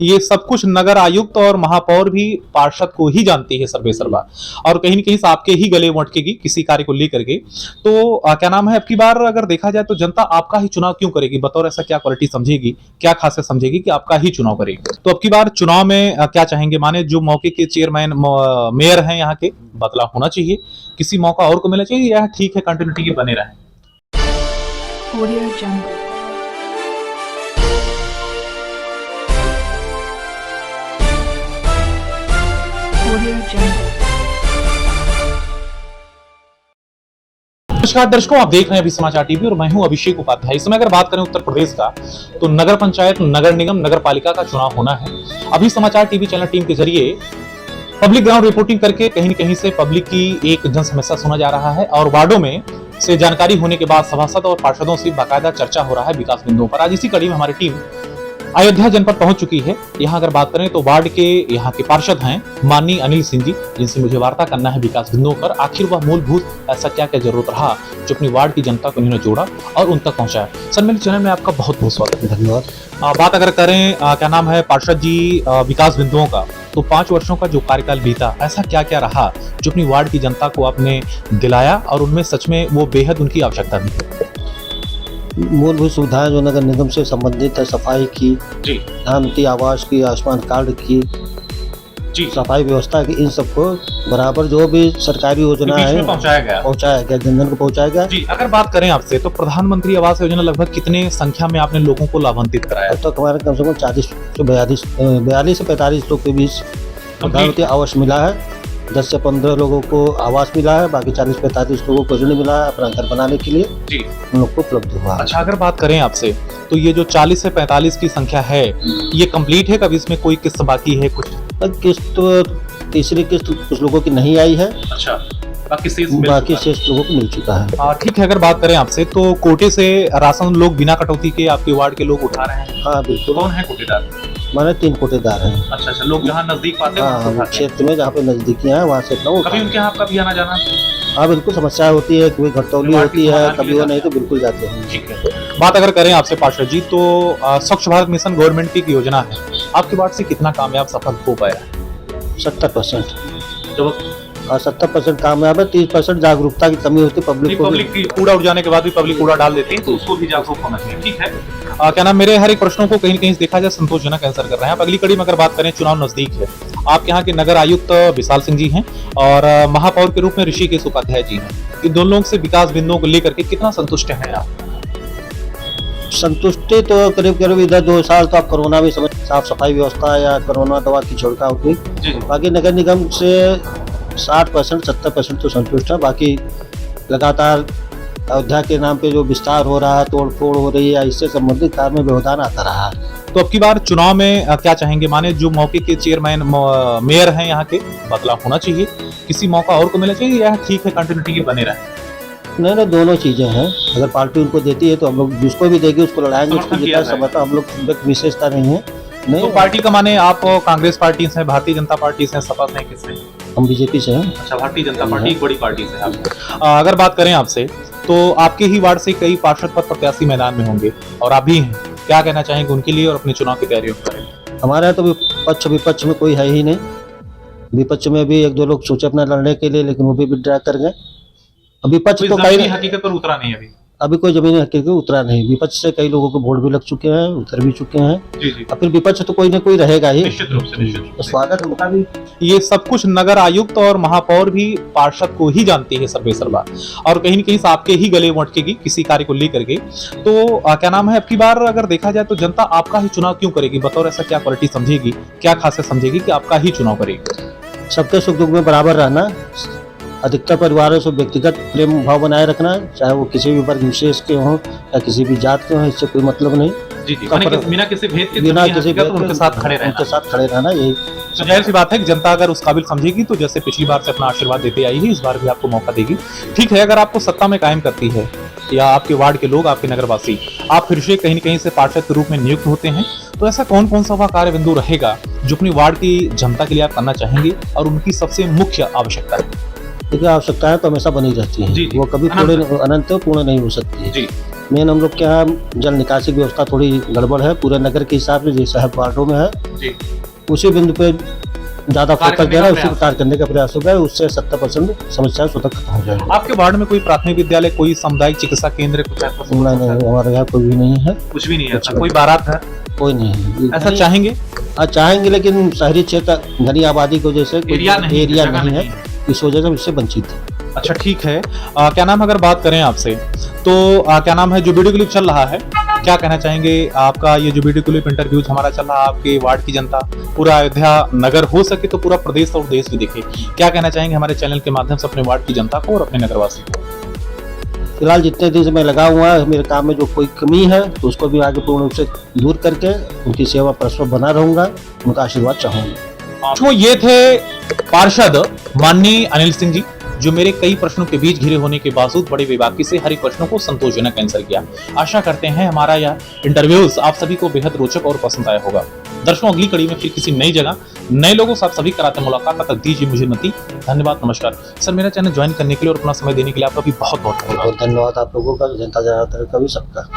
ये सब कुछ नगर आयुक्त और महापौर भी पार्षद को ही जानती है सर्वे सर्वा, और कहीं न कहीं से आपके ही गले मटकेगी किसी कार्य को लेकर के। तो क्या नाम है, अब की बार अगर देखा जाए तो जनता आपका ही चुनाव क्यों करेगी? बतौर ऐसा क्या क्वालिटी समझेगी, क्या खासियत समझेगी कि आपका ही चुनाव करेगी? तो अब की बार चुनाव में क्या चाहेंगे? माने जो मौके के चेयरमैन मेयर हैं यहाँ के, बदलाव होना चाहिए, किसी मौका और को मिलना चाहिए, या ठीक है कंटिन्यूटी के बने रहे? Audio Jungle. Audio Jungle. नमस्कार दर्शकों, आप देख रहे हैं अभी समाचार टीवी और मैं हूं अभिषेक उपाध्याय। इस समय अगर बात करें उत्तर प्रदेश का, तो नगर पंचायत, नगर निगम, नगर पालिका का चुनाव होना है। अभी समाचार टीवी चैनल टीम के जरिए पब्लिक ग्राउंड रिपोर्टिंग करके कहीं न कहीं से पब्लिक की एक जन समस्या सुना जा रहा है, और वार्डों में से जानकारी होने के बाद सभासद और पार्षदों से बाकायदा चर्चा हो रहा है विकास बिंदुओं पर। आज इसी कड़ी में हमारी टीम अयोध्या जनपद पहुंच चुकी है। यहाँ अगर बात करें तो वार्ड के यहाँ के पार्षद हैं माननीय अनिल सिंह जी, जिनसे मुझे वार्ता करना है विकास बिंदुओं पर। आखिर वह मूलभूत ऐसा क्या क्या जरूरत रहा जो अपनी वार्ड की जनता को इन्होंने जोड़ा और उन तक पहुंचाया। सर, मेरे चैनल में आपका बहुत बहुत स्वागत है। धन्यवाद। बात अगर करें क्या नाम है पार्षद जी विकास बिंदुओं का, तो 5 वर्षों का जो कार्यकाल बीता, ऐसा क्या क्या रहा जो अपनी वार्ड की जनता को आपने दिलाया और उनमें सच में वो बेहद उनकी आवश्यकता भी है? मूलभूत सुविधाएं जो नगर निगम से संबंधित है, सफाई की, प्रधानमंत्री आवास की, आयुष्मान कार्ड की, सफाई व्यवस्था की, इन सबको बराबर जो भी सरकारी योजना है पहुंचाया गया जन जन को पहुंचाया गया। जी, अगर बात करें आपसे तो प्रधानमंत्री आवास योजना लगभग कितने संख्या में आपने लोगों को लाभान्वित कराया? अब तक हमारे कम से कम 42 से 45 लोग के बीच प्रधानमंत्री आवास मिला है। 10 से 15 लोगों को आवास मिला है, बाकी 40-45 लोगों को ऋण मिला है अपना घर बनाने के लिए, जी उन लोग को उपलब्ध हुआ। अच्छा, अगर बात करें आपसे तो ये जो 40 से 45 की संख्या है, ये कंप्लीट है? कभी इसमें कोई किस्त बाकी है? कुछ किस्त तीसरी किस्त कुछ लोगों की नहीं आई है। अच्छा, बाकी शेष लोगों को मिल चुका है। ठीक है। अगर बात करें आपसे तो कोटे से राशन लोग बिना कटौती के आपके वार्ड के लोग उठा रहे हैं? हाँ बिल्कुल। कौन है कोटेदार? माने 3 कोटेदार हैं। अच्छा, लोग जहाँ नजदीक पाते हैं, हाँ, क्षेत्र में जहाँ पे नजदीकी है वहाँ से कभी उनके यहाँ आपका भी आना जाना? हाँ बिल्कुल, समस्या होती है, कोई घटतौली होती है, कभी वो नहीं तो बिल्कुल जाते हैं। ठीक है। बात अगर करें आपसे पार्षद जी, तो स्वच्छ भारत मिशन गवर्नमेंट की योजना है, आपके वार्ड से कितना कामयाब सफल हो पाया? 70%। तो 70% कामयाब है। 30% जागरूकता की कमी होती है। पब्लिक की कूड़ा उड़ जाने के बाद भी पब्लिक कूड़ा डाल देती है, तो उसको भी जागरूक होना चाहिए। ठीक है। क्या नाम, मेरे हर एक प्रश्नों को कहीं न कहीं देखा जाए संतोषजनक आंसर कर रहे हैं आप। अगली कड़ी में अगर बात करें, चुनाव नजदीक है, आपके यहाँ के नगर आयुक्त विशाल सिंह जी हैं और महापौर के रूप में ऋषिकेश उपाध्याय जी हैं। इन दोनों लोगों से विकास बिंदुओं को लेकर के कितना संतुष्ट हैं आप? संतुष्टि तो करीब इधर 2 साल तो आप कोरोना में समझ, साफ सफाई व्यवस्था या कोरोना दवा की छिड़काव की, बाकी नगर निगम से 60% 70% तो संतुष्ट है। बाकी लगातार अयोध्या के नाम पे जो विस्तार हो रहा है, तोड़ फोड़ हो रही है, इससे संबंधित कार्य में व्यवधान आता रहा है। तो अब की बार चुनाव में क्या चाहेंगे? माने जो मौके के चेयरमैन मेयर हैं यहाँ के, बदलाव होना चाहिए, किसी मौका और को मिलना चाहिए, या ठीक है कंटिन्यूटी के बने रहे? नहीं, दोनों चीजें हैं। अगर पार्टी उनको देती है तो हम लोग जिसको भी देगी उसको लड़ाएंगे, उसको जितना समझता, हम लोग विशेषता नहीं है। नहीं तो पार्टी का माने आप कांग्रेस पार्टी से, भारतीय जनता पार्टी से, सपा से, किससे? हम बीजेपी से हैं। अच्छा, भारतीय जनता पार्टी एक बड़ी पार्टी से आप। अगर बात करें आपसे तो आपके ही वार्ड से कई पार्षद पद प्रत्याशी मैदान में होंगे और आप भी हैं, क्या कहना चाहेंगे उनके लिए और अपने चुनाव की तैयारियों पर? हमारे यहाँ तो विपक्ष में कोई है ही नहीं। विपक्ष में भी 1-2 लोग सोचे अपना लड़ने के लिए, लेकिन वो भी विड्रॉ कर गए। विपक्ष तो कई हकीकत पर उतरा नहीं, अभी कोई जमीनी हकीकत उतरा नहीं। विपक्ष से कई लोगों को वोट भी लग चुके हैं, उतर भी चुके हैं। और फिर विपक्ष तो कोई ना कोई रहेगा ही। निश्चित रूप से, निश्चित रूप से। स्वागत उनका भी। ये सब कुछ नगर आयुक्त और महापौर भी पार्षद को ही जानती है सर्वे सर्वा, और कहीं न कहीं से आपके ही गले मटकेगी किसी कार्य को लेकर के। तो क्या नाम है, अब की बार अगर देखा जाए तो जनता आपका ही चुनाव क्यों करेगी? बतौर ऐसा क्या क्वालिटी समझेगी, क्या खासियत समझेगी कि आपका ही चुनाव करेगी? सबके सुख दुख में बराबर रहना, अधिकतर परिवारों से व्यक्तिगत प्रेम भाव बनाए रखना, चाहे वो किसी भी वर्ग विशेष के हों या किसी भी जात के हों, इससे कोई मतलब नहीं। बिना किसी भेद के उनके साथ खड़े रहना, यही जाहिर सी बात है कि जनता अगर उस काबिल समझेगी तो जैसे पिछली बार से अपना आशीर्वाद देते आई है, इस बार भी आपको मौका देगी। ठीक है। अगर आपको सत्ता में कायम करती है या आपके वार्ड के लोग, आपके नगरवासी, आप फिर से कहीं न कहीं से पार्षद के रूप में नियुक्त होते हैं, तो ऐसा कौन कौन सा वह कार्य बिंदु रहेगा जो अपनी वार्ड की जनता के लिए आप करना चाहेंगे और उनकी सबसे मुख्य आवश्यकता है? देखिए, आवश्यकताएं तो हमेशा बनी रहती हैं, वो कभी पूर्ण नहीं हो सकती है। मेन हम लोग के यहाँ जल निकासी की व्यवस्था थोड़ी गड़बड़ है पूरे नगर के हिसाब से, जैसे हर वार्डों में है जी उसी बिंदु पे ज़्यादा कार्य फोकस करने दे रहा है, का उसी पर कार्य करने का प्रयास होगा, उससे 70% समस्याएं स्वतः खत्म हो जाएंगी। आपके वार्ड में कोई प्राथमिक विद्यालय, कोई सामुदायिक चिकित्सा केंद्र, कुछ ऐसा नहीं, हमारे यहाँ कोई भी नहीं है, कुछ भी नहीं है? कुछ ऐसा कोई बारात है कोई नहीं है। ऐसा चाहेंगे? चाहेंगे लेकिन शहरी क्षेत्र घनी आबादी की वजह से कोई एरिया नहीं, एरिया जगह नहीं नहीं है, इस वजह से हम इससे वंचित हैं। अच्छा ठीक है। क्या नाम, अगर बात करें आपसे तो क्या नाम है, जो वीडियो क्लिप चल रहा है, क्या कहना चाहेंगे? आपका ये जो वीडियो क्लिप इंटरव्यूज हमारा चल रहा है, आपके वार्ड की जनता, पूरा अयोध्या नगर, हो सके तो पूरा प्रदेश और देश भी देखे, क्या कहना चाहेंगे हमारे चैनल के माध्यम से अपने वार्ड की जनता को और अपने नगरवासी को? फिलहाल जितने दिन से मैं लगा हुआ है, मेरे काम में जो कोई कमी है तो उसको भी आगे पूर्ण रूप से दूर करके उनकी सेवा परस्पर बना रहूंगा, उनका आशीर्वाद चाहूंगा। तो ये थे पार्षद माननीय अनिल सिंह जी, जो मेरे कई प्रश्नों के बीच घिरे होने के बावजूद बड़ी बेबाकी से हर एक प्रश्नों को संतोषजनक आंसर किया। आशा करते हैं हमारा यह इंटरव्यूज आप सभी को बेहद रोचक और पसंद आया होगा। दर्शकों, अगली कड़ी में फिर किसी नई जगह नए लोगों से आप सभी कराते मुलाकात, तब तक दीजिए मुझे मती। धन्यवाद, नमस्कार। सर, मेरा चैनल ज्वाइन करने के लिए और अपना समय देने के लिए आपका भी बहुत बहुत धन्यवाद। बहुत धन्यवाद आप लोगों का, जनता जनार्दन का भी, सबका।